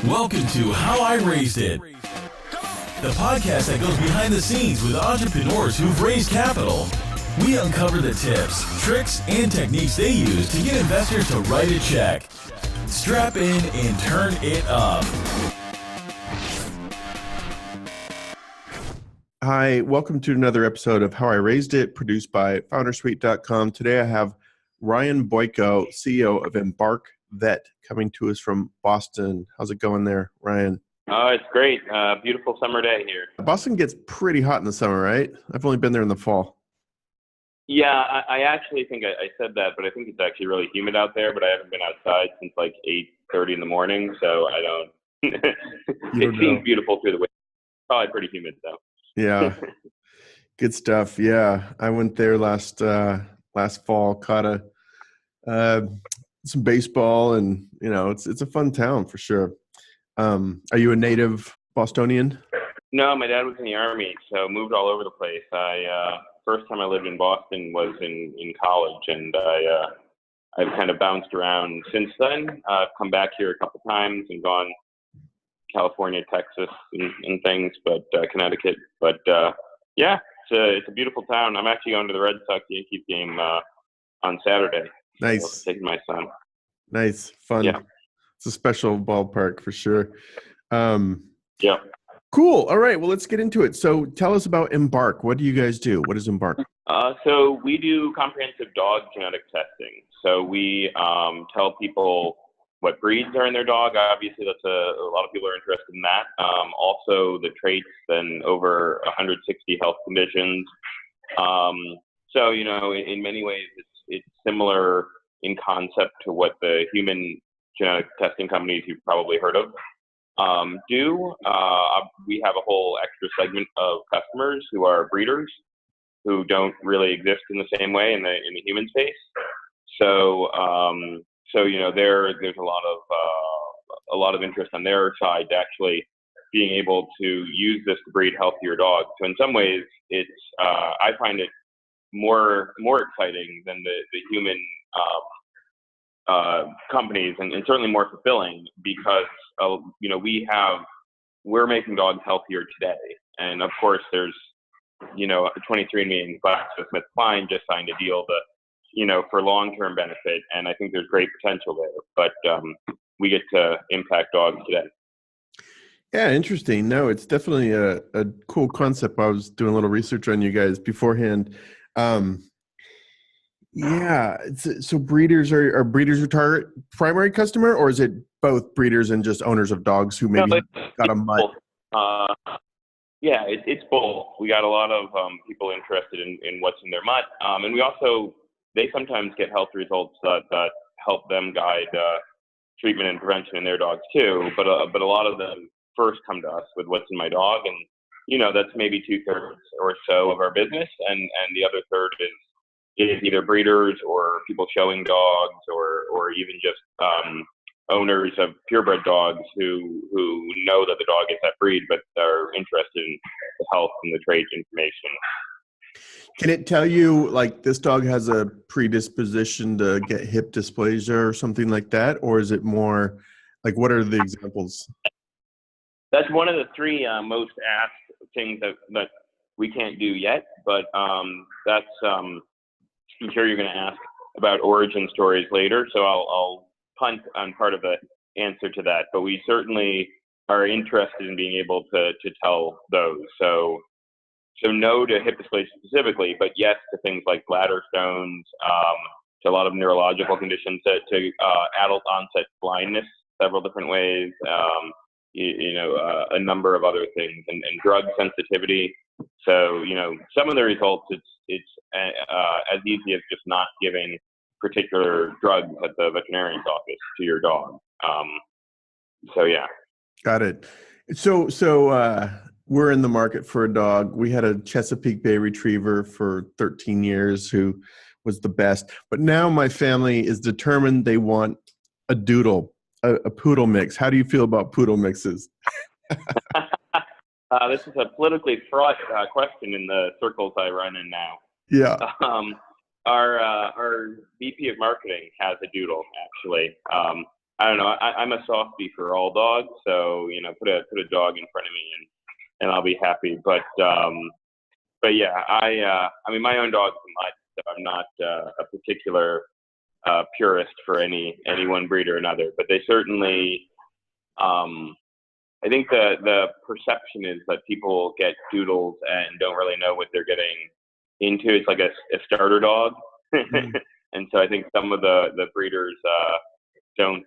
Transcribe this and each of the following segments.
Welcome to How I Raised It, the podcast that goes behind the scenes with entrepreneurs who've raised capital. We uncover the tips, tricks, and techniques they use to get investors to write a check. Strap in and turn it up. Hi, welcome to another episode of How I Raised It, produced by foundersuite.com. Today I have Ryan Boyko, CEO of Embark Vet, coming to us from Boston. How's it going there, Ryan? It's great. Beautiful summer day here. Boston gets pretty hot in the summer, right? I've only been there in the fall. Yeah, I actually think I said that, but I think it's actually really humid out there, but I haven't been outside since like 8:30 in the morning, so I don't. It seems beautiful through the winter. Probably pretty humid, though. Yeah, good stuff. Yeah, I went there last fall, caught some baseball, and it's a fun town for sure. Are you a native Bostonian? No, my dad was in the Army, so moved all over the place. First time I lived in Boston was in college, and I've kind of bounced around since then. I've come back here a couple times and gone California, Texas, and things, but Connecticut. But yeah, it's a beautiful town. I'm actually going to the Red Sox Yankees game on Saturday. Nice. So taking my son. Nice, fun. Yeah. It's a special ballpark for sure. Yeah. Cool. All right. Well, let's get into it. So tell us about Embark. What do you guys do? What is Embark? So we do comprehensive dog genetic testing. So we tell people what breeds are in their dog. Obviously, that's a lot of people are interested in that. Also, the traits and over 160 health conditions. So, in many ways, it's similar in concept to what the human genetic testing companies you've probably heard of do. We have a whole extra segment of customers who are breeders who don't really exist in the same way in the human space. So there's a lot of interest on their side to actually being able to use this to breed healthier dogs. So in some ways, it's I find it more exciting than the human companies, and certainly more fulfilling because we're making dogs healthier today, and of course there's 23andMe and GlaxoSmithKline just signed a deal for long-term benefit, and I think there's great potential there. But we get to impact dogs today. Yeah, interesting. No, it's definitely a cool concept. I was doing a little research on you guys beforehand. Yeah. So breeders are breeders your target primary customer, or is it both breeders and just owners of dogs who maybe got a mutt? Yeah, it's both. We got a lot of people interested in what's in their mutt, and they sometimes get health results that help them guide treatment and prevention in their dogs too. But a lot of them first come to us with what's in my dog, and that's maybe 2/3 or so of our business, and the other third is either breeders or people showing dogs, or even just owners of purebred dogs who know that the dog is that breed, but are interested in the health and the trait information. Can it tell you, like, this dog has a predisposition to get hip dysplasia or something like that? Or is it more, like, what are the examples? That's one of the three most asked things that we can't do yet, but that's I'm sure you're going to ask about origin stories later, so I'll punt on part of the answer to that. But we certainly are interested in being able to tell those. So no to hip dysplasia specifically, but yes to things like bladder stones, to a lot of neurological conditions, to adult onset blindness, several different ways, a number of other things, and drug sensitivity. So some of the results, it's as easy as just not giving particular drugs at the veterinarian's office to your dog. So yeah. Got it. So we're in the market for a dog. We had a Chesapeake Bay Retriever for 13 years who was the best. But now my family is determined they want a doodle, a poodle mix. How do you feel about poodle mixes? This is a politically fraught question in the circles I run in now. Yeah. Our VP of marketing has a doodle, actually. I don't know. I'm a softie for all dogs, so put a dog in front of me and I'll be happy. But yeah, I mean, my own dog's a mutt, so I'm not a particular purist for any one breed or another. But they certainly, I think the perception is that people get doodles and don't really know what they're getting into. It's like a starter dog, and so I think some of the breeders don't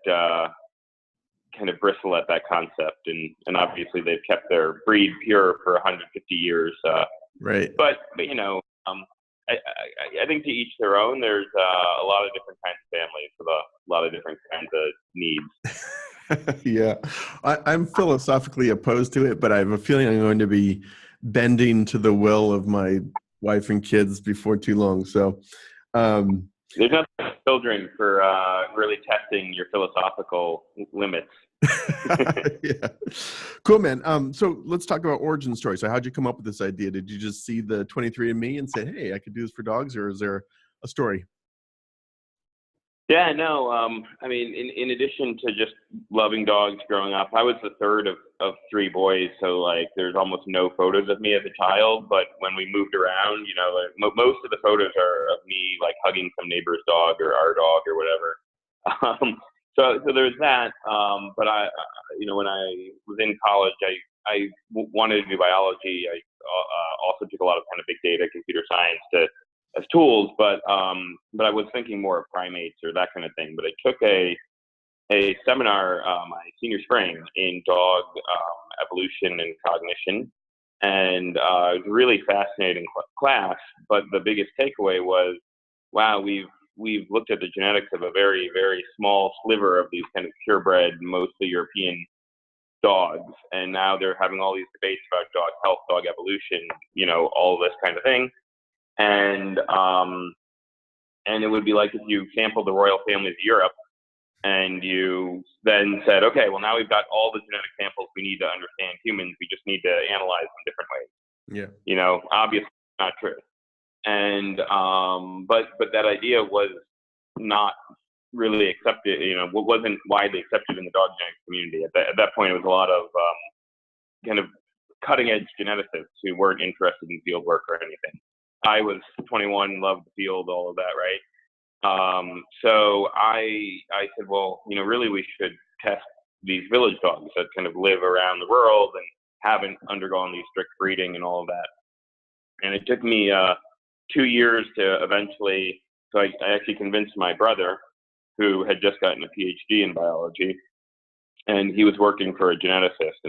kind of bristle at that concept, and obviously they've kept their breed pure for 150 years. Right. But I think to each their own. There's a lot of different kinds of families with a lot of different kinds of needs. Yeah, I'm philosophically opposed to it, but I have a feeling I'm going to be bending to the will of my wife and kids before too long. So there's nothing like children for really testing your philosophical limits. Yeah, cool, man. So let's talk about origin story. So how'd you come up with this idea? Did you just see the 23andMe and say, hey, I could do this for dogs, or is there a story? Yeah, no. I mean, in addition to just loving dogs growing up, I was the third of three boys, so like there's almost no photos of me as a child. But when we moved around, most of the photos are of me like hugging some neighbor's dog or our dog or whatever. So there's that. But when I was in college, I wanted to do biology. I also took a lot of kind of big data, computer science as tools, but I was thinking more of primates or that kind of thing. But I took a seminar my senior spring in dog evolution and cognition, and it was a really fascinating class. But the biggest takeaway was, wow, we've looked at the genetics of a very, very small sliver of these kind of purebred, mostly European dogs, and now they're having all these debates about dog health, dog evolution, all this kind of thing. And it would be like if you sampled the royal families of Europe and you then said, okay, well, now we've got all the genetic samples we need to understand humans. We just need to analyze them different ways. Yeah. Obviously not true. And but that idea was not really accepted, wasn't widely accepted in the dog genetics community. At that point, it was a lot of kind of cutting edge geneticists who weren't interested in field work or anything. I was 21, loved the field, all of that, right? So I said, well, really we should test these village dogs that kind of live around the world and haven't undergone these strict breeding and all of that. And it took me 2 years to eventually, so I actually convinced my brother, who had just gotten a PhD in biology, and he was working for a geneticist,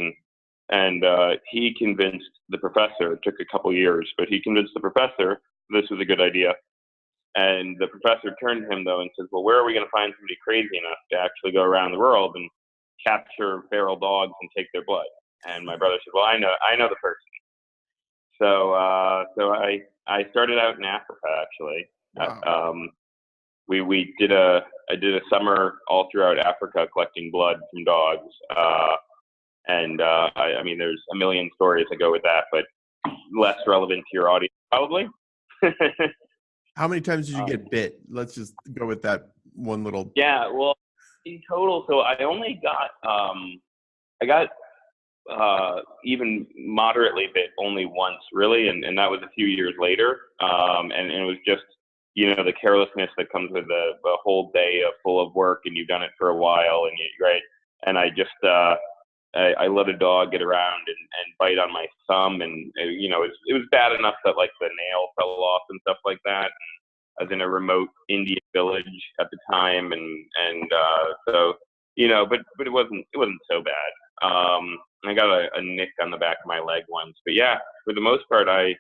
and he convinced the professor. It took a couple years, but he convinced the professor this was a good idea. And the professor turned to him, though, and says, well, where are we going to find somebody crazy enough to actually go around the world and capture feral dogs and take their blood? And my brother said, well, I know the person. So I started out in Africa, actually. Wow. I did a summer all throughout Africa collecting blood from dogs. I mean, there's a million stories that go with that, but less relevant to your audience, probably. How many times did you get bit? Let's just go with that one little. Yeah, well, in total, so I only got, I got even moderately bit only once, really, and that was a few years later. And it was just, the carelessness that comes with the whole day full of work, and you've done it for a while, and right. And I just, I let a dog get around and bite on my thumb, and it was bad enough that like the nail fell off and stuff like that. I was in a remote Indian village at the time, and so but it wasn't so bad. I got a nick on the back of my leg once, but yeah, for the most part, I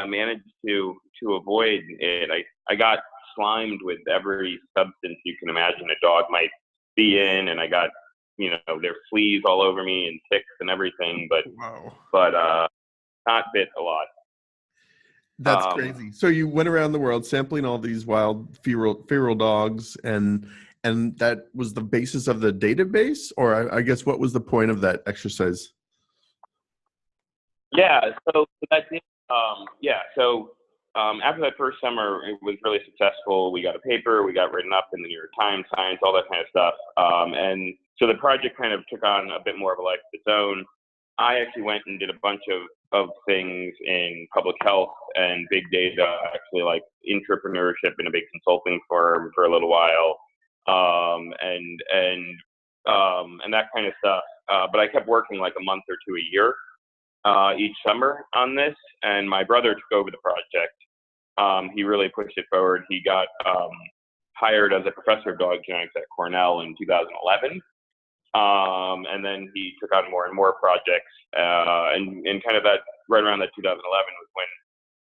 managed to avoid it. I got slimed with every substance you can imagine a dog might be in, and I got their fleas all over me and ticks and everything, but Wow. but not bit a lot. That's crazy. So you went around the world sampling all these wild feral dogs, and that was the basis of the database, or I guess what was the point of that exercise? Yeah, so that did, so after that first summer, it was really successful. We got a paper, we got written up in the New York Times, Science, all that kind of stuff. And so the project kind of took on a bit more of a life of its own. I actually went and did a bunch of things in public health and big data, actually like entrepreneurship in a big consulting firm for a little while, and that kind of stuff. But I kept working like a month or two a year each summer on this, and my brother took over the project. He really pushed it forward. He got hired as a professor of dog genetics at Cornell in 2011. And then he took on more and more projects, and kind of that right around that 2011 was when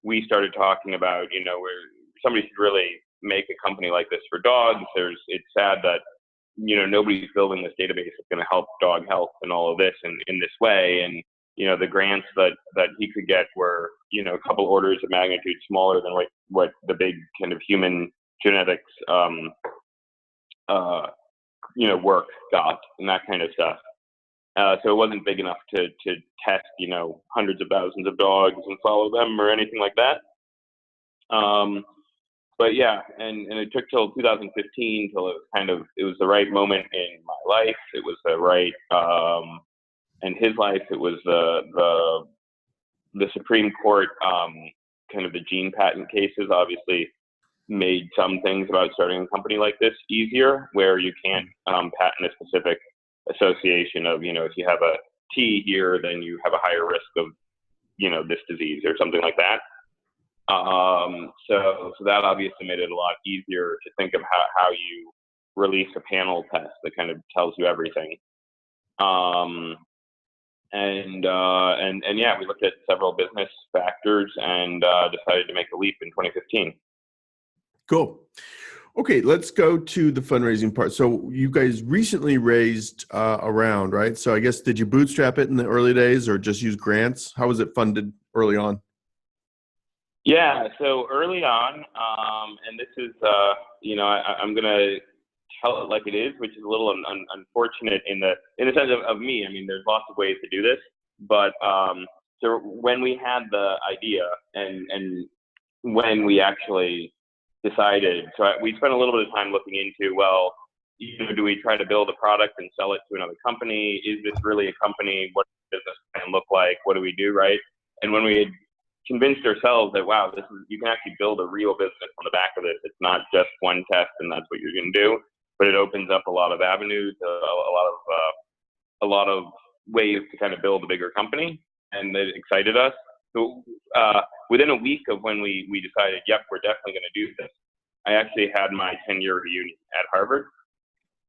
we started talking about, where somebody should really make a company like this for dogs. It's sad that, nobody's building this database that's going to help dog health and all of this in this way. And, the grants that he could get were, a couple orders of magnitude smaller than what the big kind of human genetics, work got and that kind of stuff. So it wasn't big enough to test, hundreds of thousands of dogs and follow them or anything like that. But yeah, and it took till 2015 till it was the right moment in my life. It was the right, in his life, it was the Supreme Court, kind of the gene patent cases obviously made some things about starting a company like this easier, where you can't patent a specific association of, if you have a T here, then you have a higher risk of, this disease or something like that. So that obviously made it a lot easier to think of how you release a panel test that kind of tells you everything. And yeah, we looked at several business factors and decided to make a leap in 2015. Cool. Okay, let's go to the fundraising part. So you guys recently raised a round, right? So I guess, did you bootstrap it in the early days or just use grants? How was it funded early on? Yeah, so early on, and this is, I'm going to tell it like it is, which is a little unfortunate in the sense of me. I mean, there's lots of ways to do this, but so when we had the idea and when we actually decided, so we spent a little bit of time looking into, well, do we try to build a product and sell it to another company? Is this really a company? What does this plan look like? What do we do, right? And when we had convinced ourselves that, wow, you can actually build a real business on the back of this. It's not just one test and that's what you're going to do, but it opens up a lot of avenues, a lot of ways to kind of build a bigger company, and it excited us. So within a week of when we decided, yep, we're definitely going to do this, I actually had my 10-year reunion at Harvard.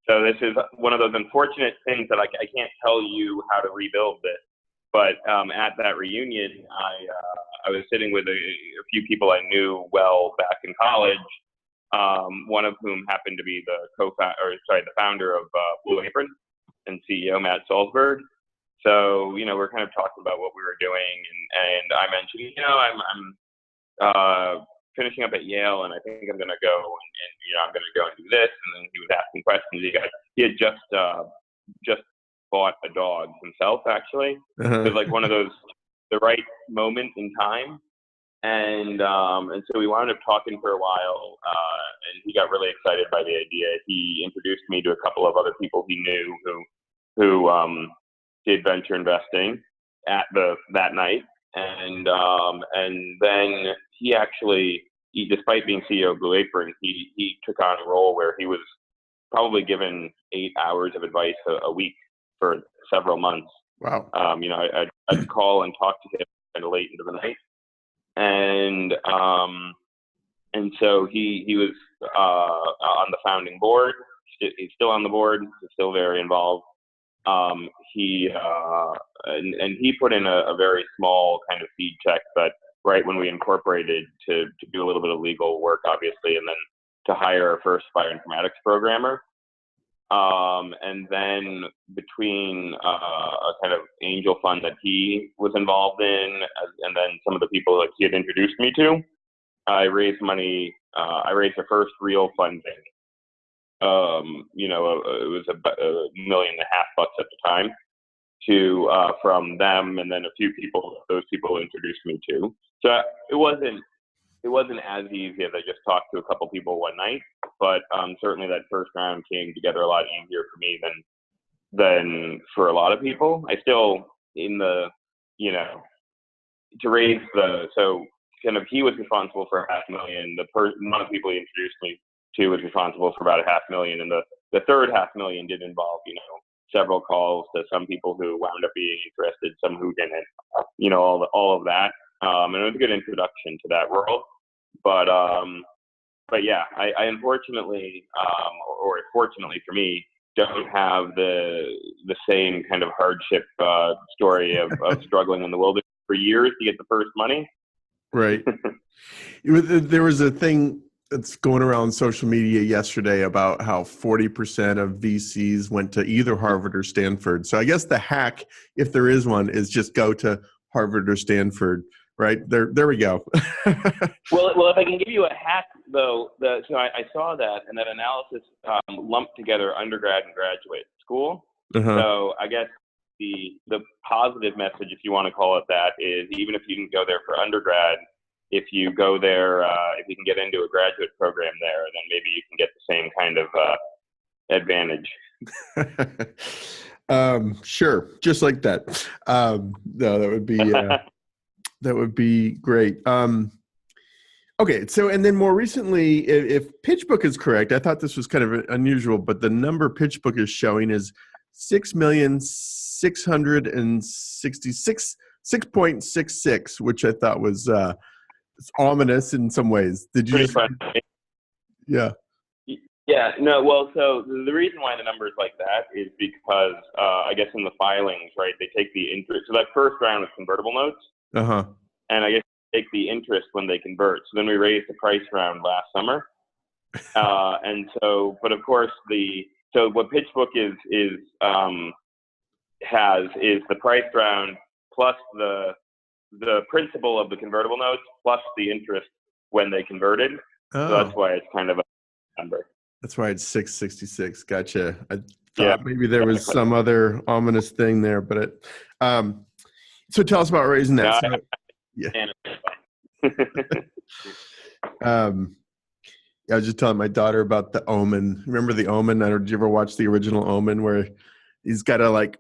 So this is one of those unfortunate things that I can't tell you how to rebuild this. But at that reunion, I was sitting with a few people I knew well back in college, one of whom happened to be the founder of Blue Apron and CEO Matt Salzberg. So, we're kind of talking about what we were doing, and I mentioned, I'm finishing up at Yale, and I think I'm going to go, and I'm going to go and do this. And then he was asking questions. He had just bought a dog himself, actually. It was like one of those, the right moment in time. And so we wound up talking for a while, and he got really excited by the idea. He introduced me to a couple of other people he knew who did venture investing that night. And then he actually, despite being CEO of Blue Apron, he took on a role where he was probably given 8 hours of advice a week for several months. Wow. I'd call and talk to him kind of late into the night. And so he was on the founding board. He's still on the board. He's still very involved. He put in a very small kind of seed check, but right when we incorporated to do a little bit of legal work, obviously, and then to hire our first bioinformatics programmer. And then between a kind of angel fund that he was involved in, and then some of the people that he had introduced me to, I raised money. I raised the first real funding. It was $1.5 million at the time, from them, and then a few people those people introduced me to. So it wasn't it wasn't as easy as I just talked to a couple people one night, but certainly that first round came together a lot easier for me than for a lot of people. I still, in the, you know, to raise so kind of he was responsible for $500,000. One of the people he introduced me to was responsible for about $500,000, and the third $500,000 did involve, you know, several calls to some people who wound up being interested, some who didn't, you know, all of that. And it was a good introduction to that world. But yeah, I unfortunately, or fortunately for me, don't have the same kind of hardship story of struggling in the wilderness for years to get the first money. Right. There was a thing that's going around social media yesterday about how 40% of VCs went to either Harvard or Stanford. So I guess the hack, if there is one, is just go to Harvard or Stanford. Right there we go. Well, if I can give you a hack though, so I saw that, and that analysis lumped together undergrad and graduate school. Uh-huh. So I guess the positive message, if you want to call it that, is even if you didn't go there for undergrad, if you go there, if you can get into a graduate program there, then maybe you can get the same kind of advantage. Sure, just like that. No, that would be. That would be great. Okay, so and then more recently, if Pitchbook is correct, I thought this was kind of unusual, but the number Pitchbook is showing is 6,666,6.66, which I thought was ominous in some ways. Did you? Yeah. Yeah. No. Well, so the reason why the number is like that is because I guess in the filings, right, they take the interest. So that first round was convertible notes. Uh-huh. And I guess take the interest when they convert. So then we raised the price round last summer. And so, but of course so what Pitchbook has is the price round plus the principal of the convertible notes plus the interest when they converted. Oh. So that's why it's kind of a number. That's why it's 666. Gotcha. I thought maybe there was some other ominous thing there, but it, so tell us about raising that. No, yeah. I was just telling my daughter about The Omen. Remember The Omen? Did you ever watch the original Omen where he's got to like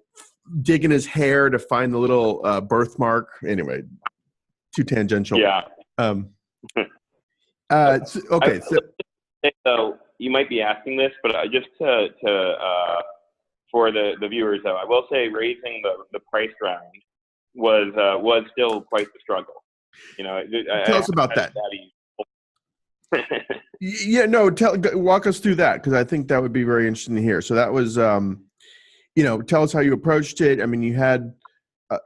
dig in his hair to find the little birthmark? Anyway, too tangential. Yeah. Okay. So you might be asking this, but just to for the viewers, though, I will say raising the price round was still quite the struggle. You know, tell us about that. Yeah, no, walk us through that, because I think that would be very interesting to hear. So that was, tell us how you approached it. I mean, you had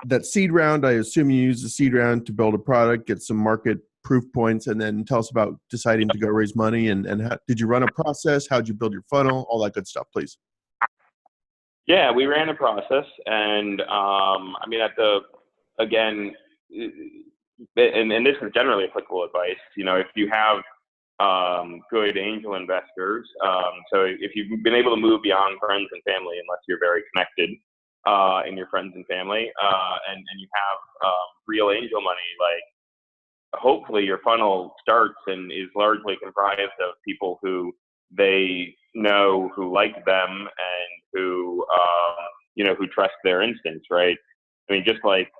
that seed round. I assume you used the seed round to build a product, get some market proof points, and then tell us about deciding to go raise money. And how, did you run a process? How did you build your funnel? All that good stuff, please. Yeah, we ran a process, and I mean, again, and this is generally applicable advice. You know, if you have good angel investors, so if you've been able to move beyond friends and family, unless you're very connected in your friends and family, and you have real angel money, like hopefully your funnel starts and is largely comprised of people who they know, who like them, and who who trust their instincts, right? I mean, just like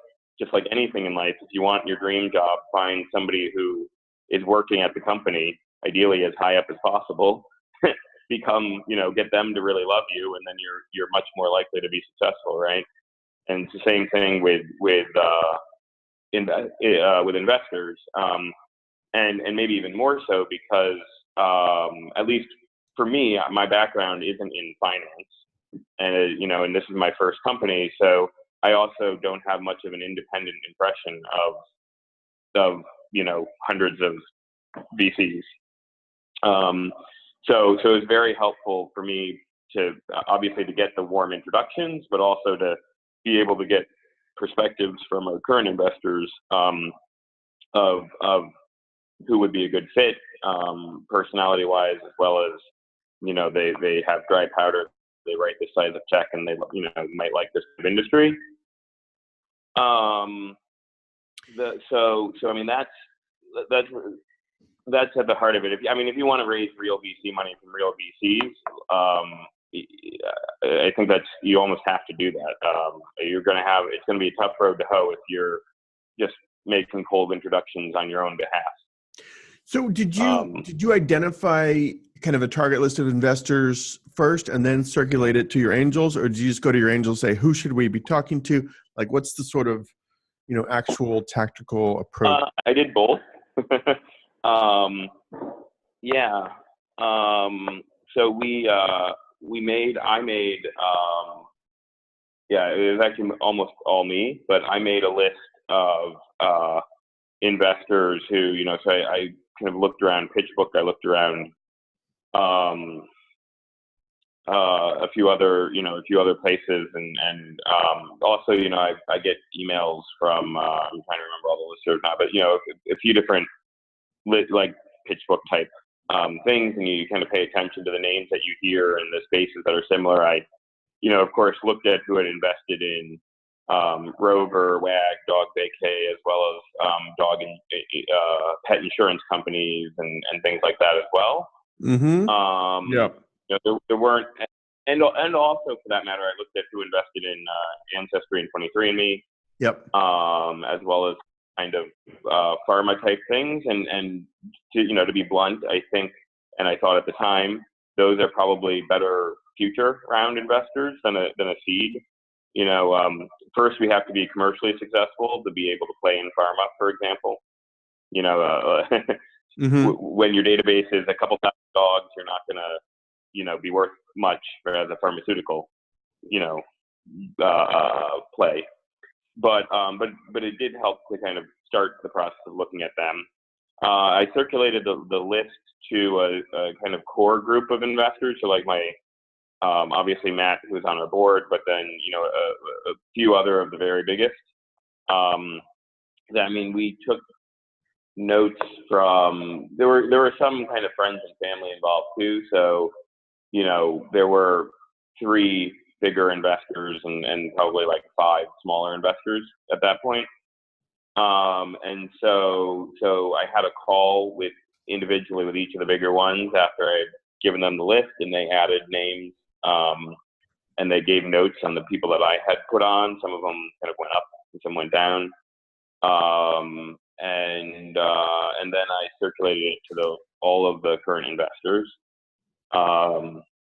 anything in life, if you want your dream job, find somebody who is working at the company, ideally as high up as possible, get them to really love you, and then you're much more likely to be successful, right? And it's the same thing with investors, and maybe even more so because at least for me, my background isn't in finance, and this is my first company, so I also don't have much of an independent impression of hundreds of VCs. So it's very helpful for me to obviously to get the warm introductions, but also to be able to get perspectives from our current investors of who would be a good fit, personality-wise, as well as they have dry powder. They write this size of check, and they might like this kind of industry. So I mean that's that's at the heart of it. If you want to raise real VC money from real VCs, I think you almost have to do that. It's going to be a tough road to hoe if you're just making cold introductions on your own behalf. So did you identify kind of a target list of investors first and then circulate it to your angels, or did you just go to your angels and say, who should we be talking to? Like, what's the sort of, actual tactical approach? I did both. So it was actually almost all me, but I made a list of investors who, so I kind of looked around Pitchbook. I looked around a few other places, and also, I get emails from, I'm trying to remember all the lists now, but, a few different like Pitchbook type things, and you kind of pay attention to the names that you hear in the spaces that are similar. I, of course, looked at who had invested in Rover, WAG, Dog Vacay, as well as dog and pet insurance companies and things like that as well. Mm-hmm. There weren't, and also for that matter, I looked at who invested in Ancestry and 23andMe. Yep. As well as kind of pharma type things, and to be blunt, I think, and I thought at the time, those are probably better future round investors than a seed. First we have to be commercially successful to be able to play in pharma, for example. Mm-hmm. When your database is a couple thousand dogs, you're not going to, be worth much as a pharmaceutical, play. But it did help to kind of start the process of looking at them. I circulated the list to a kind of core group of investors. So like my, obviously Matt, who was on our board, but then, a few other of the very biggest. We took notes from, there were some kind of friends and family involved too. So, there were 3 bigger investors and probably like 5 smaller investors at that point. And so I had a call individually with each of the bigger ones after I'd given them the list, and they added names, and they gave notes on the people that I had put on. Some of them kind of went up and some went down. And then I circulated it to all of the current investors,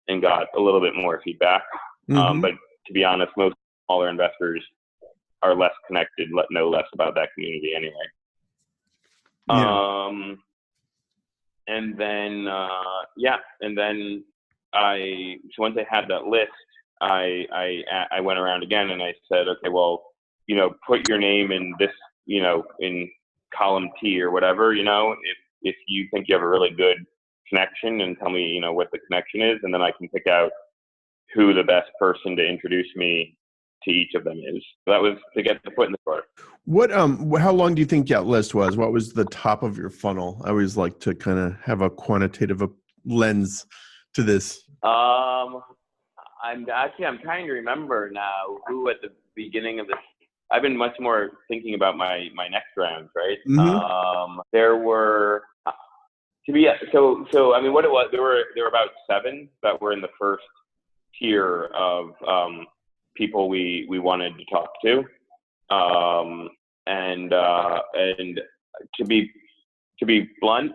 and got a little bit more feedback. Mm-hmm. But to be honest, most smaller investors are less connected, know less about that community anyway. Yeah. And then so once I had that list, I went around again and I said, okay, well, put your name in this, in column T or whatever, if you think you have a really good connection, and tell me, what the connection is, and then I can pick out who the best person to introduce me to each of them is. So that was to get the foot in the door. What how long do you think that list was? What was the top of your funnel? I always like to kind of have a quantitative lens to this. I'm trying to remember now who at the beginning of this. I've been much more thinking about my next round, right? Mm-hmm. There were what it was, there were about 7 that were in the first tier of people we wanted to talk to, and to be blunt,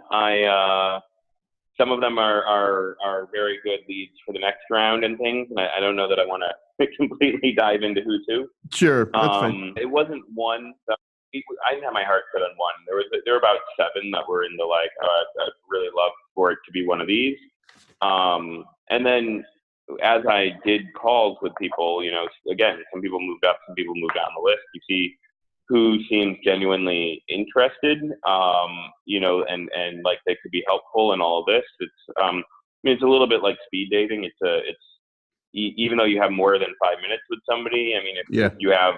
some of them are very good leads for the next round and things, and I don't know that I want to completely dive into who's who. Sure, that's fine. It wasn't one. I didn't have my heart set on one. There were about 7 that were in the I'd really love for it to be one of these. And then as I did calls with people, again, some people moved up, some people moved down the list. You see who seems genuinely interested, and like they could be helpful in all of this. It's, it's a little bit like speed dating. It's even though you have more than 5 minutes with somebody, if you have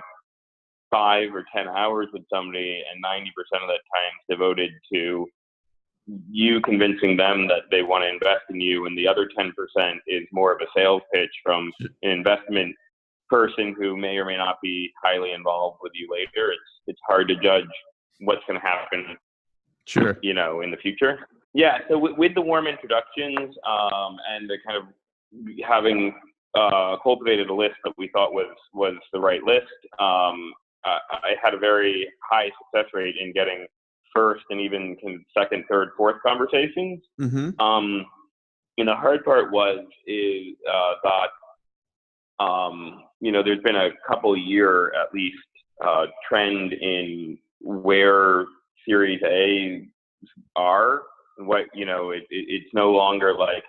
5 or 10 hours with somebody and 90% of that time is devoted to you convincing them that they want to invest in you, and the other 10% is more of a sales pitch from an investment person who may or may not be highly involved with you later, it's hard to judge what's going to happen Sure. you know, in the future. Yeah. So with the warm introductions, and the kind of having cultivated a list that we thought was the right list, I had a very high success rate in getting first and even second, third, fourth conversations. Mm-hmm. And the hard part is that you know, there's been a couple year at least trend in where Series A are. What, you know, it's no longer like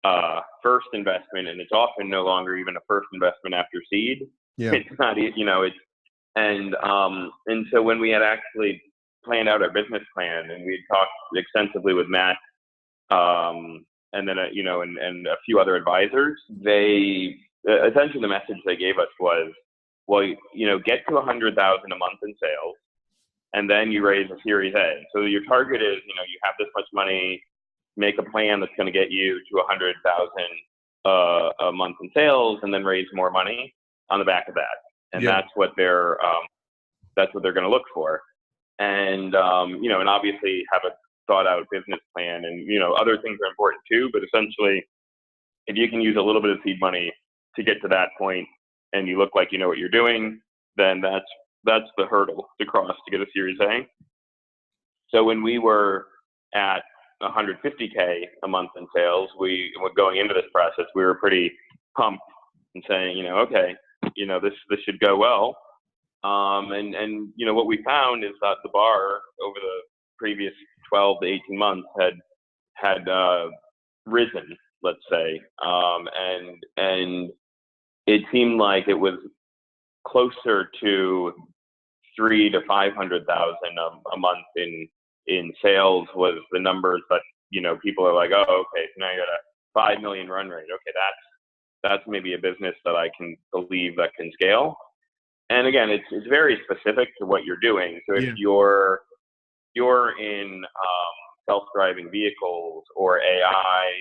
a first investment, and it's often no longer even a first investment after seed. Yeah. It's not, you know, it's and so when we had actually planned out our business plan and we had talked extensively with Matt, and then you know, and a few other advisors, they essentially the message they gave us was, well, you know, get to 100,000 a month in sales, and then you raise a Series A. So your target is, you know, you have this much money, make a plan that's going to get you to 100,000 a month in sales, and then raise more money on the back of that. And Yeah. that's what they're going to look for. And you know, and obviously have a thought out business plan, and you know, other things are important too. But essentially, if you can use a little bit of seed money to get to that point, and you look like you know what you're doing, then that's the hurdle to cross to get a Series A. So when we were at 150K a month in sales, we were going into this process, we were pretty pumped and saying, you know, okay, you know, this should go well. And you know, what we found is that the bar over the previous 12 to 18 months had risen, let's say, and it seemed like it was closer to 300,000 to 500,000 a month in sales was the numbers that, you know, people are like, oh, okay, so now you got a 5 million run rate. Okay, that's maybe a business that I can believe that can scale. And again, it's very specific to what you're doing. So if you're in self-driving vehicles or AI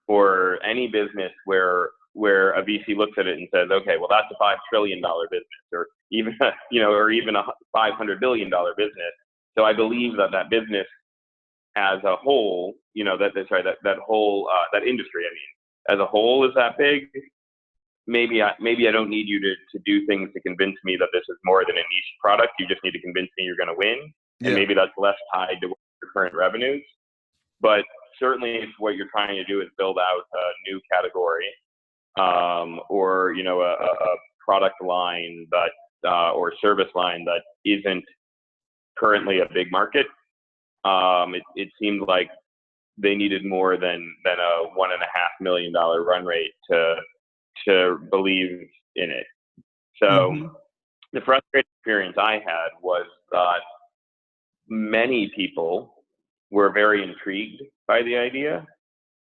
or any business where a VC looks at it and says, okay, well, that's a $5 trillion business, or even or even a $500 billion business. So I believe that business as a whole, you know, that whole that industry, I mean, as a whole is that big. Maybe I don't need you to do things to convince me that this is more than a niche product. You just need to convince me you're going to win, and maybe that's less tied to your current revenues. But certainly, if what you're trying to do is build out a new category, or you know, a product line that or service line that isn't currently a big market, it seemed like they needed more than a $1.5 million run rate to believe in it. So the frustrating experience I had was that many people were very intrigued by the idea,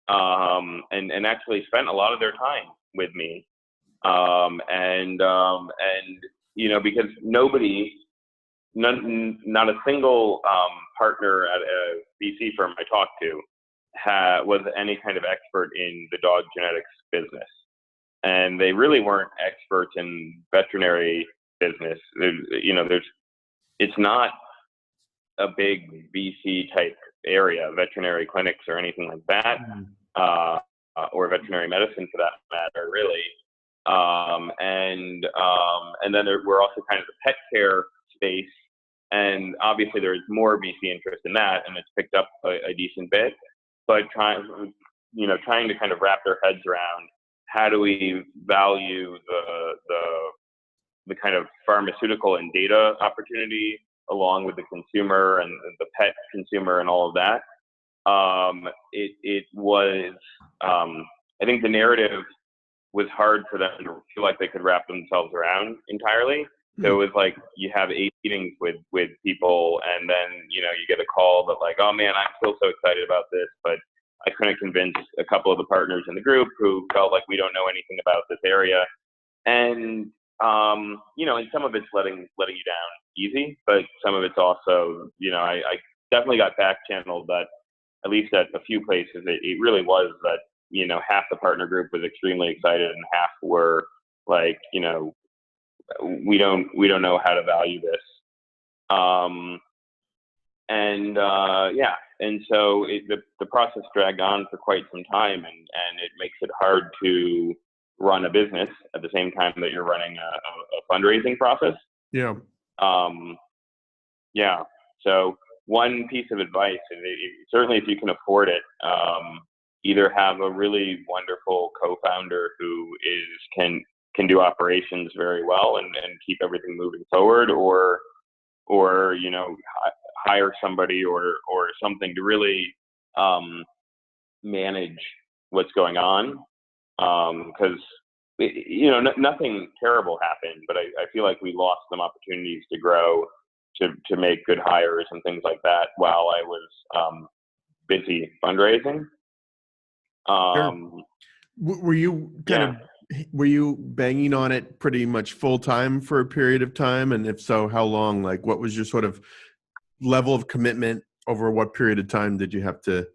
and actually spent a lot of their time with me, and you know, because not a single partner at a VC firm I talked to was any kind of expert in the dog genetics business. And they really weren't experts in veterinary business. It's not a big VC type area, veterinary clinics or anything like that, or veterinary medicine for that matter, really. And then we're also kind of the pet care space, and obviously there's more VC interest in that, and it's picked up a decent bit. But trying to kind of wrap their heads around how do we value the kind of pharmaceutical and data opportunity along with the consumer and the pet consumer and all of that. It was, I think the narrative was hard for them to feel like they could wrap themselves around entirely. So it was like you have 8 meetings with people, and then, you know, you get a call that like, oh man, I'm still so excited about this, but I couldn't convince a couple of the partners in the group who felt like we don't know anything about this area. And, you know, and some of it's letting you down easy, but some of it's also, you know, I definitely got back channeled that at least at a few places, it really was that, you know, half the partner group was extremely excited and half were like, you know, we don't know how to value this. yeah, and so the process dragged on for quite some time, and it makes it hard to run a business at the same time that you're running a fundraising process. Yeah. Yeah. So one piece of advice, and certainly if you can afford it, either have a really wonderful co-founder who can do operations very well and keep everything moving forward, or hire somebody or something to really manage what's going on, because nothing terrible happened, but I feel like we lost some opportunities to grow, to make good hires and things like that while I was busy fundraising. Were you were you banging on it pretty much full time for a period of time? And if so, how long? Like, what was your sort of level of commitment? Over what period of time did you have to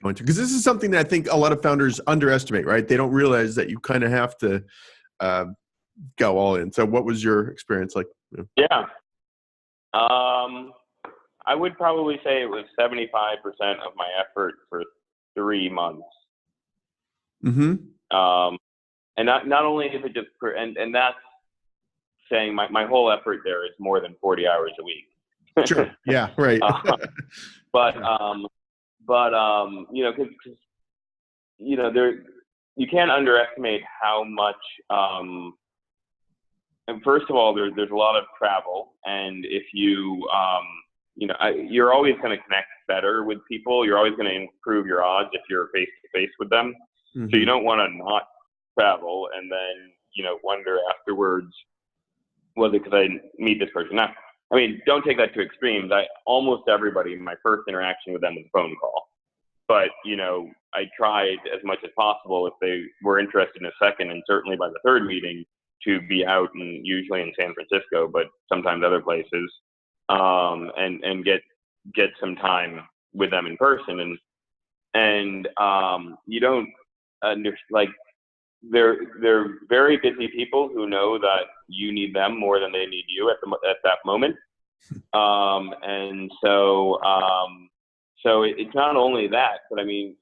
go into? Because this is something that I think a lot of founders underestimate, right? They don't realize that you kind of have to go all in. So what was your experience like? Yeah. I would probably say it was 75% of my effort for 3 months. Mm-hmm. And not only is it just and that's saying my whole effort there is more than 40 hours a week. Sure. Yeah. Right. But because there, you can't underestimate how much. And first of all, there's a lot of travel, and if you you're always going to connect better with people. You're always going to improve your odds if you're face to face with them. Mm-hmm. So you don't want to not travel and then wonder afterwards, was it because I didn't meet this person? Now, I mean, don't take that to extremes. Almost everybody, my first interaction with them was a phone call. But, I tried as much as possible, if they were interested in a second, and certainly by the third meeting, to be out, and usually in San Francisco, but sometimes other places, and get some time with them in person. And you don't they're very busy people who know that you need them more than they need you at that moment. And so it's not only that, but I mean,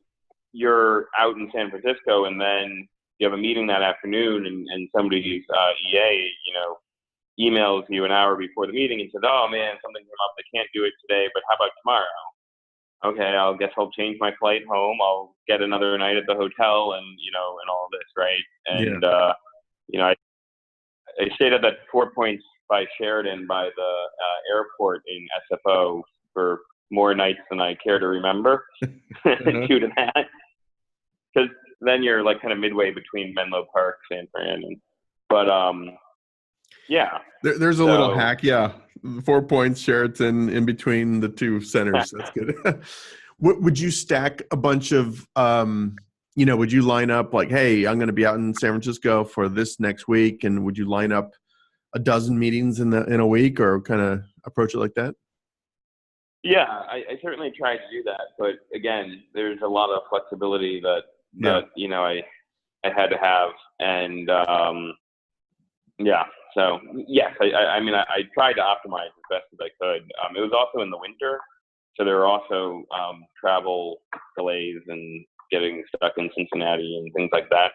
you're out in San Francisco and then you have a meeting that afternoon, and somebody's EA, emails you an hour before the meeting and says, "Oh man, something came up. I can't do it today, but how about tomorrow?" Okay, I guess I'll change my flight home. I'll get another night at the hotel, and and all this, right? And I stayed at that 4 Points by Sheridan by the airport in SFO for more nights than I care to remember due to that. Because then you're like kind of midway between Menlo Park, San Fran, yeah. There's a little hack, yeah. 4 Points, Sheraton, in between the two centers. That's good. Would you stack a bunch of, would you line up like, hey, I'm going to be out in San Francisco for this next week, and would you line up a dozen meetings in a week, or kind of approach it like that? Yeah, I certainly tried to do that, but again, there's a lot of flexibility that I had to have, and so yes, I mean I tried to optimize as best as I could. It was also in the winter, so there were also travel delays and getting stuck in Cincinnati and things like that.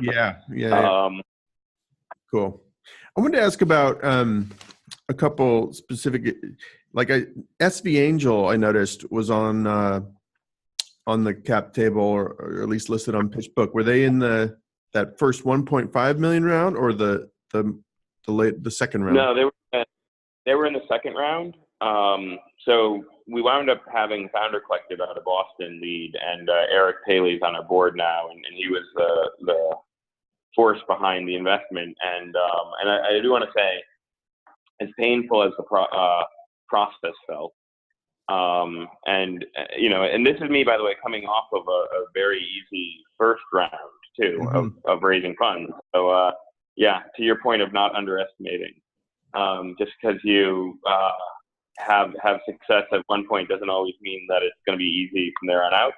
Yeah. Cool. I wanted to ask about a couple specific, like SV Angel, I noticed was on the cap table, or at least listed on Pitchbook. Were they in that first 1.5 million round, or the second round? No, they were in the second round. So we wound up having Founder Collective out of Boston lead, and Eric Paley's on our board now, and he was the force behind the investment. And I do want to say, as painful as the process felt, and this is me, by the way, coming off of a very easy first round too, mm-hmm. of raising funds. So to your point of not underestimating, just because you have success at one point doesn't always mean that it's going to be easy from there on out.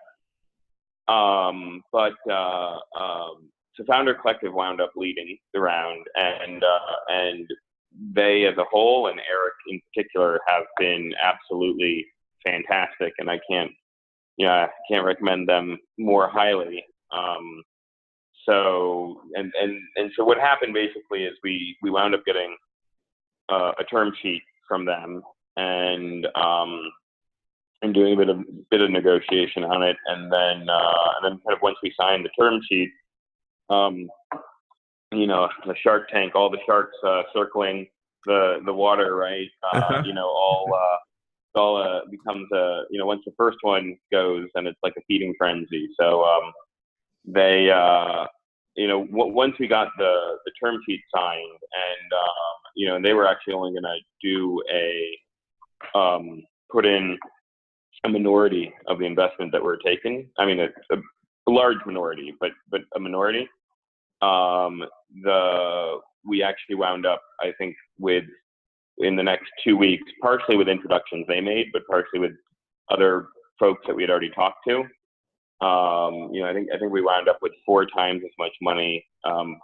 So Founder Collective wound up leading the round, and they as a whole, and Eric in particular, have been absolutely fantastic, and I can't recommend them more highly. So what happened basically is we wound up getting a term sheet from them, and doing a bit of negotiation on it, and then kind of once we signed the term sheet, the Shark Tank, all the sharks circling the water, right? All becomes once the first one goes, and it's like a feeding frenzy. So once we got the term sheet signed, and they were actually only going to do put in a minority of the investment that we're taking. I mean, a large minority, but a minority. We actually wound up, I think, in the next 2 weeks, partially with introductions they made, but partially with other folks that we had already talked to. I think we wound up with 4 times as much money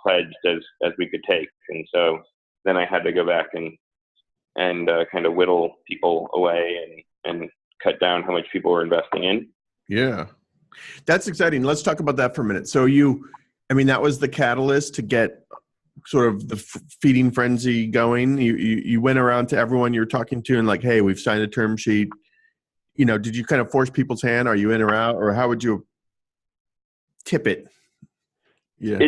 pledged as we could take, and so then I had to go back and kind of whittle people away and cut down how much people were investing in. Yeah, that's exciting. Let's talk about that for a minute. So that was the catalyst to get sort of the feeding frenzy going. You went around to everyone you were talking to and like, hey, we've signed a term sheet. Did you kind of force people's hand? Are you in or out, or how would you tip it? Yeah,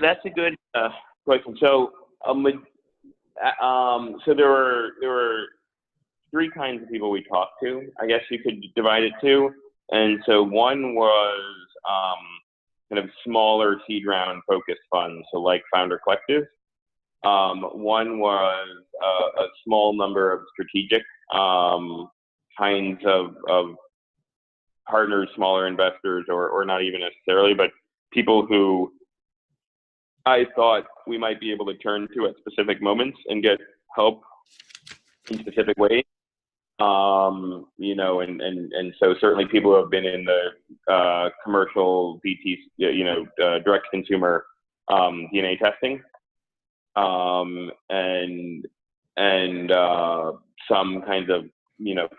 that's a good question. So, so there were 3 kinds of people we talked to, I guess you could divide it to. And so one was kind of smaller seed round focused funds, so like Founder Collective. One was a small number of strategic kinds of partners, smaller investors, or not even necessarily, but people who I thought we might be able to turn to at specific moments and get help in specific ways. And so certainly people who have been in the commercial VT, direct consumer DNA testing, and some kinds of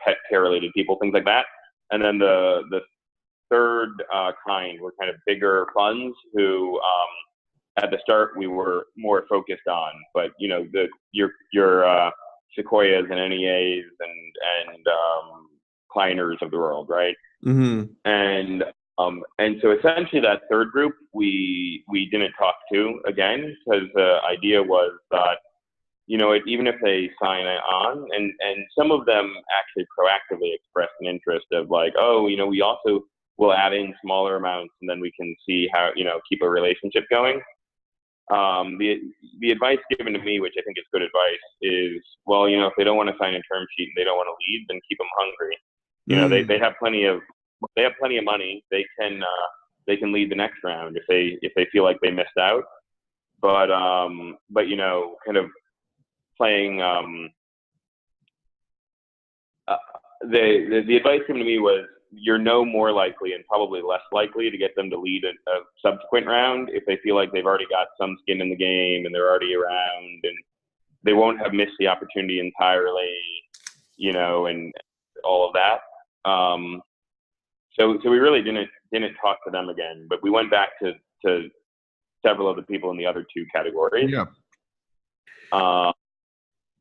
pet care related people, things like that. And then the third kind were kind of bigger funds who at the start we were more focused on, but your Sequoias and NEAs and Kleiners of the world, right? Mm-hmm. And so essentially that third group we didn't talk to again, because the idea was that even if they sign on, and some of them actually proactively expressed an interest of like, we also will add in smaller amounts, and then we can see how keep a relationship going. The advice given to me, which I think is good advice, is, well, if they don't want to sign a term sheet and they don't want to lead, then keep them hungry. They have plenty of money. They can lead the next round if they feel like they missed out. But kind of playing the advice given to me was, you're no more likely and probably less likely to get them to lead a subsequent round if they feel like they've already got some skin in the game and they're already around, and they won't have missed the opportunity entirely, and all of that. So we really didn't talk to them again, but we went back to several of the people in the other 2 categories. Yeah.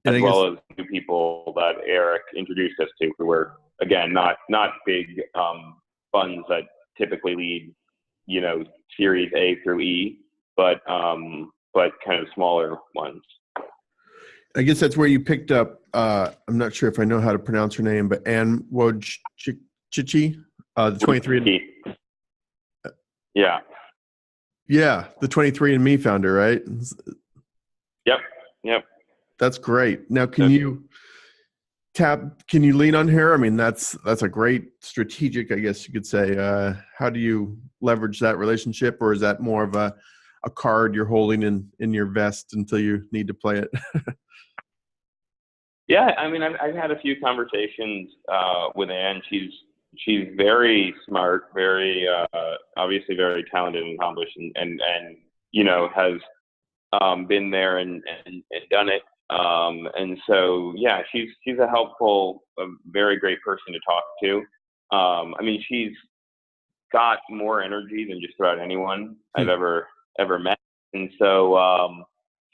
As well as new people that Eric introduced us to, who were, again, not big funds that typically lead, Series A through E, but kind of smaller ones. I guess that's where you picked up. I'm not sure if I know how to pronounce her name, but Anne Wojcicki, the 23. Yeah. Yeah, the 23andMe founder, right? Yep. That's great. Now, can you lean on her? I mean, that's a great strategic, I guess you could say. How do you leverage that relationship, or is that more of a card you're holding in your vest until you need to play it? Yeah, I mean, I've had a few conversations with Anne. She's very smart, very obviously very talented and accomplished, and has been there and done it. And so, yeah, she's a helpful, a very great person to talk to. I mean, she's got more energy than just about anyone I've ever met. And so,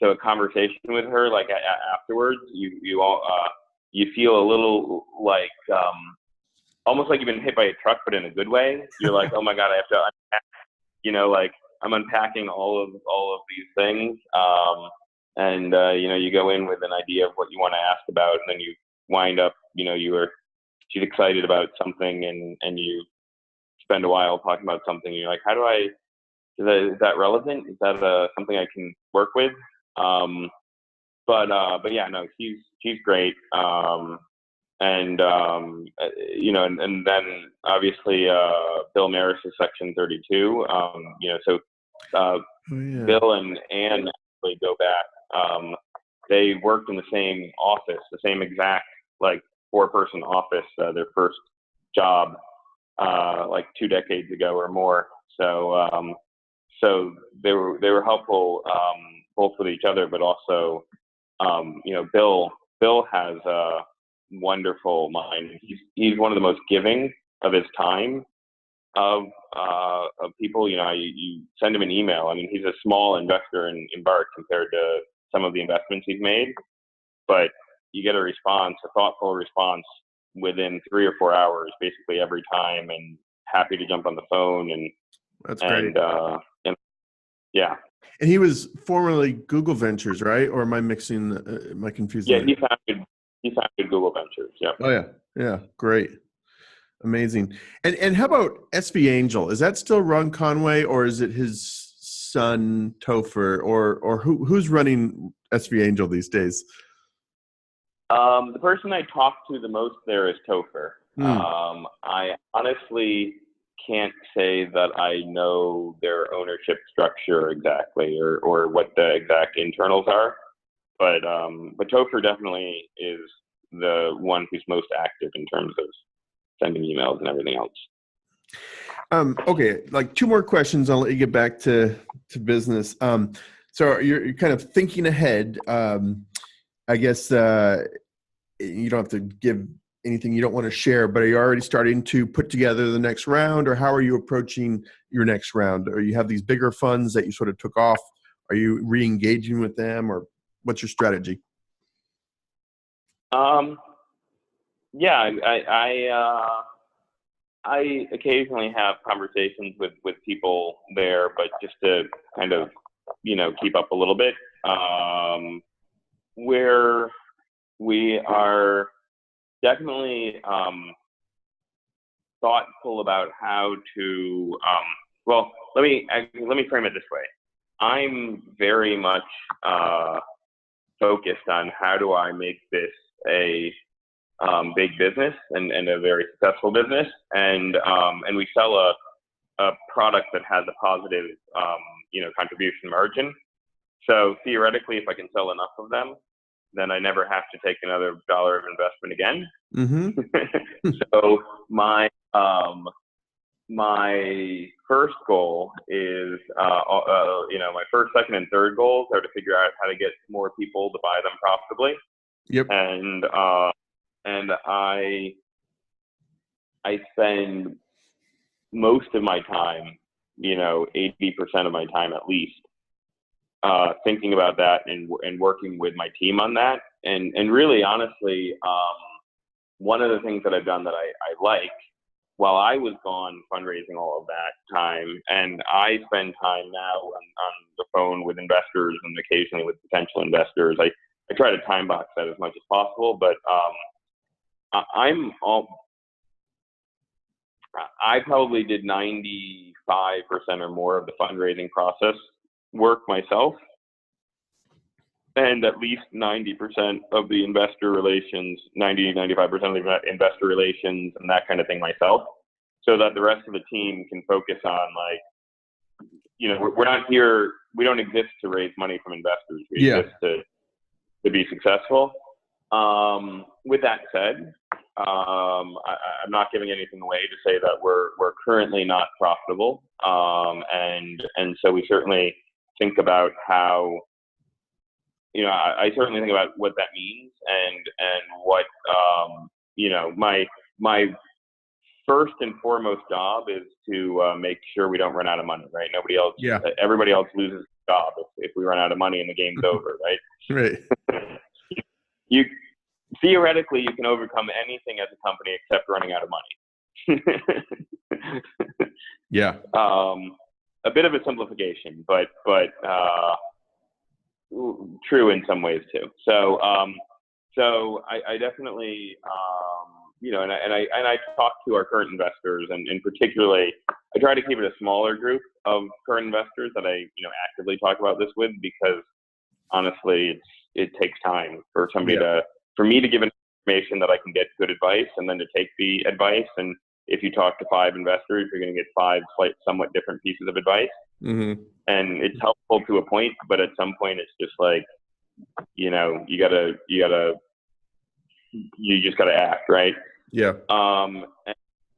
so a conversation with her, like afterwards, you feel a little like, almost like you've been hit by a truck, but in a good way. You're like, oh my God, I have to unpack, like I'm unpacking all of these things. You go in with an idea of what you want to ask about, and then you wind up, she's excited about something, and you spend a while talking about something. And you're like, is that relevant? Is that something I can work with? But yeah, no, she's great. And then obviously, Bill Maris is Section 32. Bill and Anne actually go back. They worked in the same office, the same exact, like 4-person office, their first job, like 2 decades ago or more. So they were helpful, both with each other, but also, Bill has a wonderful mind. He's one of the most giving of his time of people. You send him an email. I mean, he's a small investor in Embark compared to some of the investments he's made, but you get a thoughtful response within 3 or 4 hours, basically every time, and happy to jump on the phone. And that's great. Yeah. And he was formerly Google Ventures, right? Or am I mixing? Am I confusing? Yeah, he founded Google Ventures. Yeah. Oh yeah, yeah, great, amazing. And how about SV Angel? Is that still Ron Conway, or is it his son Topher, or who's running SV Angel these days? The person I talk to the most there is Topher. I honestly can't say that I know their ownership structure exactly, or what the exact internals are, but Topher definitely is the one who's most active in terms of sending emails and everything else. Okay, like 2 more questions. I'll let you get back to business. So you're kind of thinking ahead. I guess you don't have to give anything you don't want to share, but are you already starting to put together the next round, or how are you approaching your next round? Or you have these bigger funds that you sort of took off? Are you re-engaging with them, or what's your strategy? Yeah, I occasionally have conversations with people there, but just to kind of, keep up a little bit, where we are definitely thoughtful about how to, well, let me frame it this way. I'm very much focused on how do I make this a big business and a very successful business, and we sell a product that has a positive contribution margin. So theoretically, if I can sell enough of them, then I never have to take another dollar of investment again. Mm-hmm. So my first goal is, my first, second, and third goals are to figure out how to get more people to buy them profitably. Yep. And I spend most of my time, 80% of my time at least, thinking about that and working with my team on that. And really, honestly, one of the things that I've done that I like, while I was gone fundraising all of that time, and I spend time now on the phone with investors and occasionally with potential investors, I try to time box that as much as possible, but I probably did 95% or more of the fundraising process work myself, and at least 90% of the investor relations, 95% of the investor relations and that kind of thing myself, so that the rest of the team can focus on, we're not here, we don't exist to raise money from investors. We exist to be successful. With that said, I'm not giving anything away to say that we're currently not profitable. And so we certainly think about how I certainly think about what that means and what, my first and foremost job is to make sure we don't run out of money, right? Everybody else loses a job if we run out of money and the game's over, right? Right. You theoretically you can overcome anything as a company except running out of money. Yeah. A bit of a simplification, but true in some ways too. So I definitely, and I talk to our current investors, and particularly, I try to keep it a smaller group of current investors that I, actively talk about this with, because honestly, it takes time for somebody for me to give information that I can get good advice, and then to take the advice. And if you talk to 5 investors, you're going to get 5 somewhat different pieces of advice. Mm-hmm. And it's helpful to a point, but at some point it's just like, you just gotta act, right? Yeah.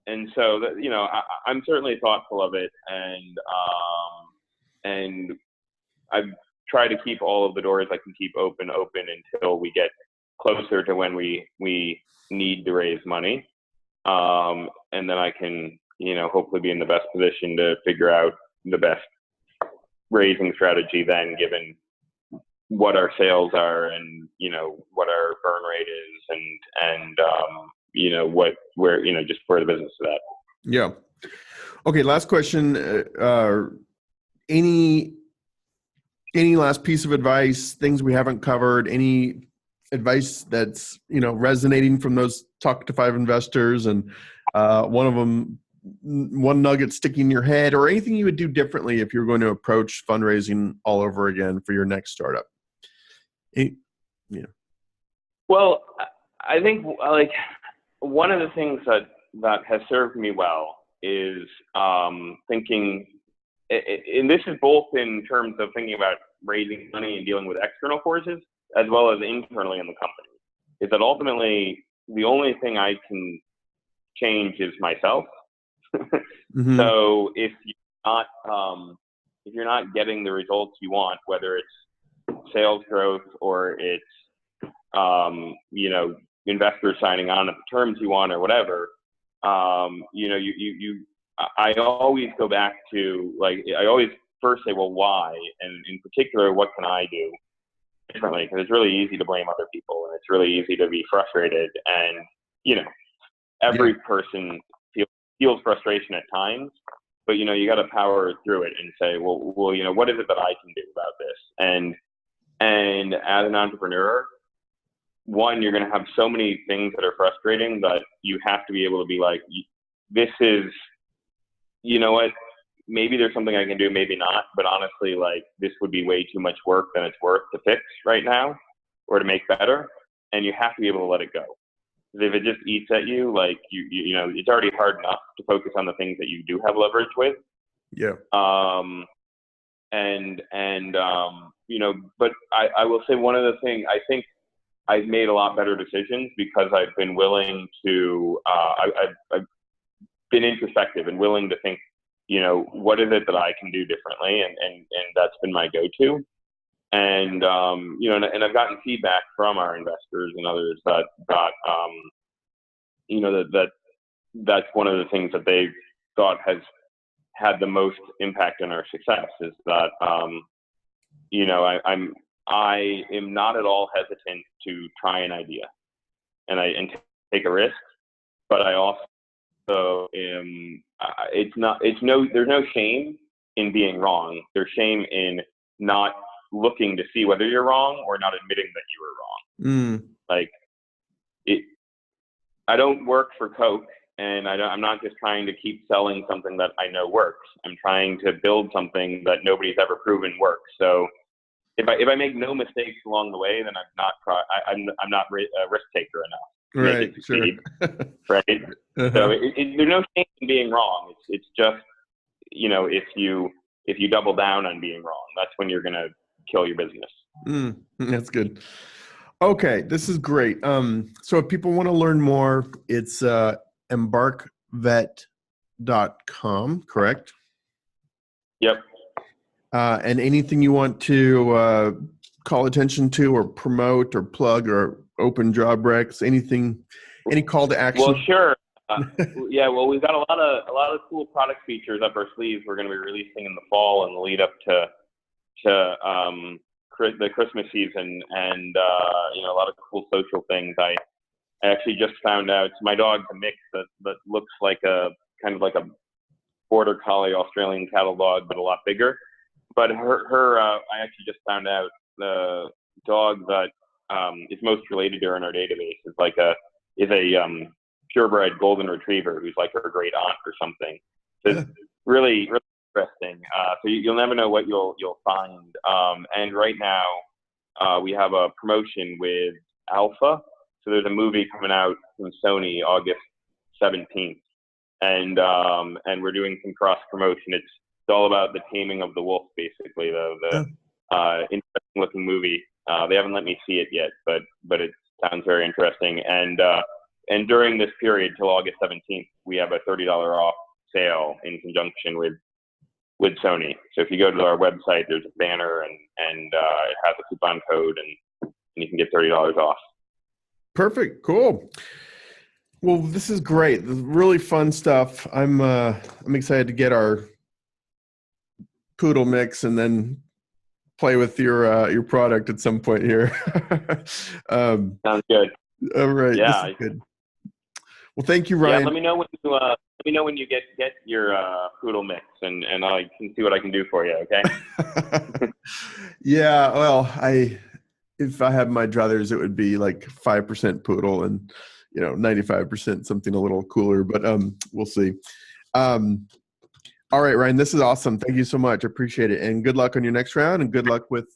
And so that, I'm certainly thoughtful of it, and I've tried to keep all of the doors I can keep open until we get closer to when we need to raise money. And then I can, hopefully be in the best position to figure out the best raising strategy then, given what our sales are and, what our burn rate is and just where the business is at. Yeah. Okay. Last question. Any last piece of advice, things we haven't covered, any advice that's, resonating from those talk to 5 investors, and one nugget sticking in your head, or anything you would do differently if you're going to approach fundraising all over again for your next startup? Well, I think one of the things that has served me well is thinking, and this is both in terms of thinking about raising money and dealing with external forces, as well as internally in the company, is that ultimately the only thing I can change is myself. Mm-hmm. So if you're not getting the results you want, whether it's sales growth or it's investors signing on at the terms you want or whatever, I always go back to, I always first say, well, why? And in particular, what can I do differently? Because it's really easy to blame other people, and it's really easy to be frustrated. And, every person feels frustration at times, but, you got to power through it and say, well, what is it that I can do about this? And as an entrepreneur, one, you're going to have so many things that are frustrating that you have to be able to be like, this is, what, maybe there's something I can do, maybe not, but honestly, this would be way too much work than it's worth to fix right now or to make better. And you have to be able to let it go. Because if it just eats at you, it's already hard enough to focus on the things that you do have leverage with. Yeah. But I will say one of the things, I think I've made a lot better decisions because I've been willing to, I've been introspective and willing to think, what is it that I can do differently? And that's been my go-to. And I've gotten feedback from our investors and others that that's one of the things that they've thought has had the most impact on our success, is that, I am not at all hesitant to try an idea and take a risk, but I also am, there's no shame in being wrong. There's shame in not looking to see whether you're wrong or not admitting that you were wrong. I don't work for Coke, and I'm not just trying to keep selling something that I know works. I'm trying to build something that nobody's ever proven works. So if I make no mistakes along the way, then I'm not a risk taker enough. Right. Sure. Right. Uh-huh. So there's no shame in being wrong. It's just, if you double down on being wrong, that's when you're going to kill your business. That's good. Okay. This is great. So if people want to learn more, it's embarkvet.com, correct? Yep. And anything you want to call attention to or promote or plug or open job recs, anything, any call to action? Well, sure. Yeah, well, we've got a lot of cool product features up our sleeves. We're going to be releasing in the fall and the lead up to the Christmas season, and a lot of cool social things. I actually just found out my dog's a mix that looks like a kind of like a border collie Australian cattle dog, but a lot bigger. But I actually just found out the dog that is most related to her in our database is a purebred golden retriever who's like her great aunt or something. So it's really, really interesting. So you'll never know what you'll find. And right now we have a promotion with Alpha. So there's a movie coming out from Sony August 17th, and we're doing some cross promotion. It's all about the taming of the wolf, basically. The interesting looking movie. They haven't let me see it yet, but it sounds very interesting. And during this period till August 17th, we have a $30 off sale in conjunction with Sony. So if you go to our website, there's a banner and it has a coupon code and you can get $30 off. Perfect. Cool. Well, this is great. This is really fun stuff. I'm excited to get our poodle mix and then play with your product at some point here. Sounds good. All right. Yeah. This is good. Well, thank you, Ryan. Yeah, let me know when you get your poodle mix, and I can see what I can do for you. Okay. Yeah. Well, if I had my druthers, it would be like 5% poodle and 95% something a little cooler. But we'll see. All right, Ryan. This is awesome. Thank you so much. I appreciate it, and good luck on your next round, and good luck with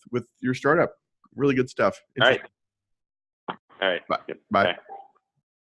your startup. Really good stuff. All right. Bye. Bye.